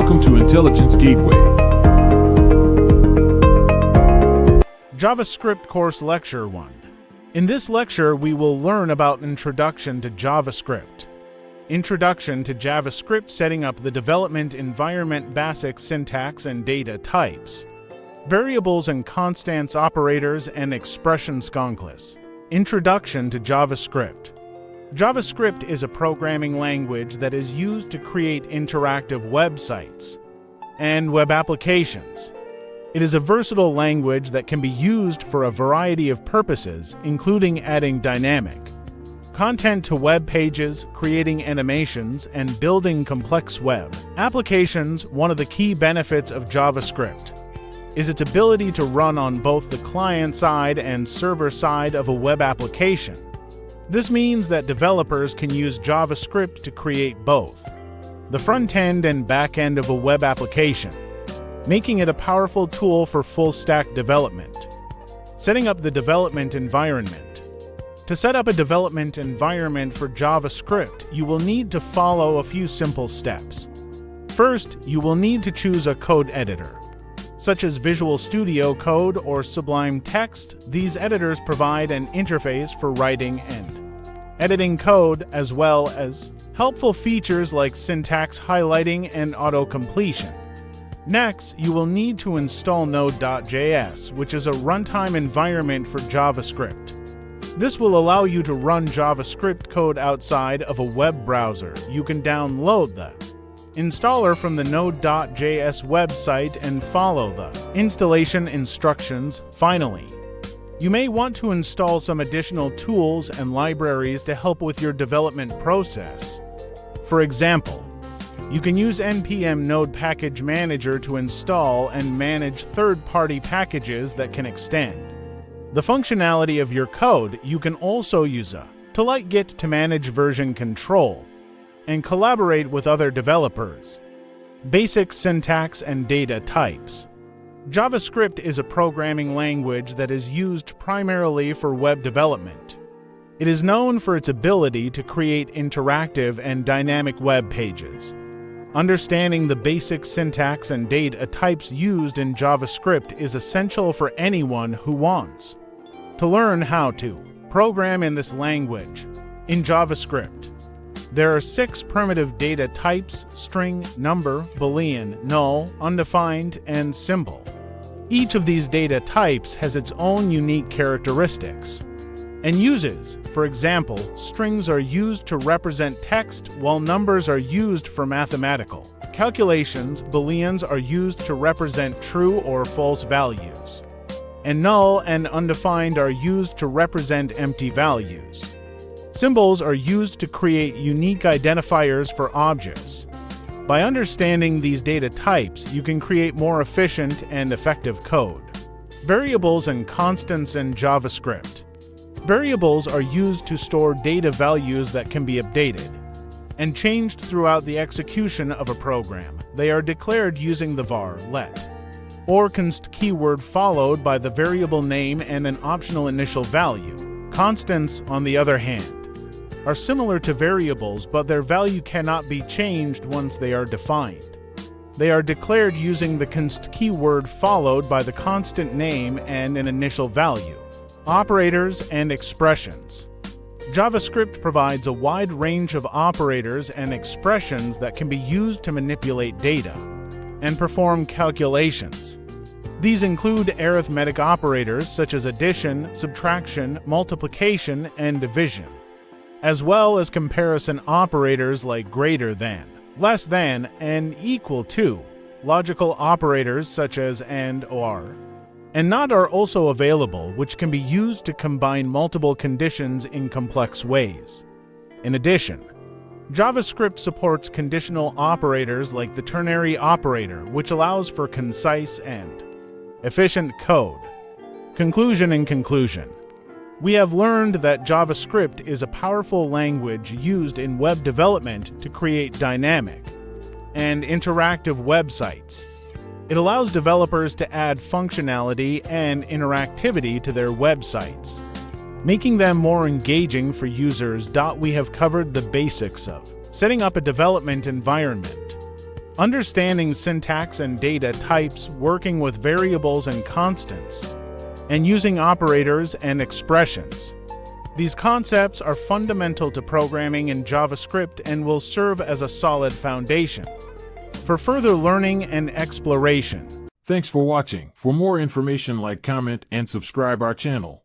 Welcome to Intelligence Gateway. JavaScript Course Lecture 1. In this lecture, we will learn about Introduction to JavaScript. Introduction to JavaScript, setting up the development environment, basic syntax and data types, variables and constants, operators and expressions. Introduction to JavaScript. JavaScript is a programming language that is used to create interactive websites and web applications. It is a versatile language that can be used for a variety of purposes, including adding dynamic content to web pages, creating animations, and building complex web applications. One of the key benefits of JavaScript is its ability to run on both the client side and server side of a web application. This means that developers can use JavaScript to create both the front end and back end of a web application, making it a powerful tool for full-stack development. Setting up the development environment. To set up a development environment for JavaScript, you will need to follow a few simple steps. First, you will need to choose a code editor, such as Visual Studio Code or Sublime Text. These editors provide an interface for writing and editing code, as well as helpful features like syntax highlighting and auto-completion. Next, you will need to install Node.js, which is a runtime environment for JavaScript. This will allow you to run JavaScript code outside of a web browser. You can download the installer from the Node.js website and follow the installation instructions. Finally, you may want to install some additional tools and libraries to help with your development process. For example, you can use npm Node Package Manager to install and manage third-party packages that can extend the functionality of your code. You can also use a Git to manage version control and collaborate with other developers. Basic syntax and data types. JavaScript is a programming language that is used primarily for web development. It is known for its ability to create interactive and dynamic web pages. Understanding the basic syntax and data types used in JavaScript is essential for anyone who wants to learn how to program in this language. In JavaScript, there are 6 primitive data types: string, number, boolean, null, undefined, and symbol. Each of these data types has its own unique characteristics and uses. For example, strings are used to represent text, while numbers are used for mathematical calculations. Booleans are used to represent true or false values, and null and undefined are used to represent empty values. Symbols are used to create unique identifiers for objects. By understanding these data types, you can create more efficient and effective code. Variables and constants in JavaScript. Variables are used to store data values that can be updated and changed throughout the execution of a program. They are declared using the var, let, or const keyword followed by the variable name and an optional initial value. Constants, on the other hand, are similar to variables, but their value cannot be changed once they are defined. They are declared using the const keyword followed by the constant name and an initial value. Operators and expressions. JavaScript provides a wide range of operators and expressions that can be used to manipulate data and perform calculations. These include arithmetic operators such as addition, subtraction, multiplication, and division, as well as comparison operators like greater than, less than, and equal to. Logical operators such as and, or, and not are also available, which can be used to combine multiple conditions in complex ways. In addition, JavaScript supports conditional operators like the ternary operator, which allows for concise and efficient code. Conclusion. In conclusion, we have learned that JavaScript is a powerful language used in web development to create dynamic and interactive websites. It allows developers to add functionality and interactivity to their websites, making them more engaging for users. We have covered the basics of setting up a development environment, understanding syntax and data types, working with variables and constants, and using operators and expressions. These concepts are fundamental to programming in JavaScript and will serve as a solid foundation for further learning and exploration. Thanks for watching. For more information, like, comment, and subscribe our channel.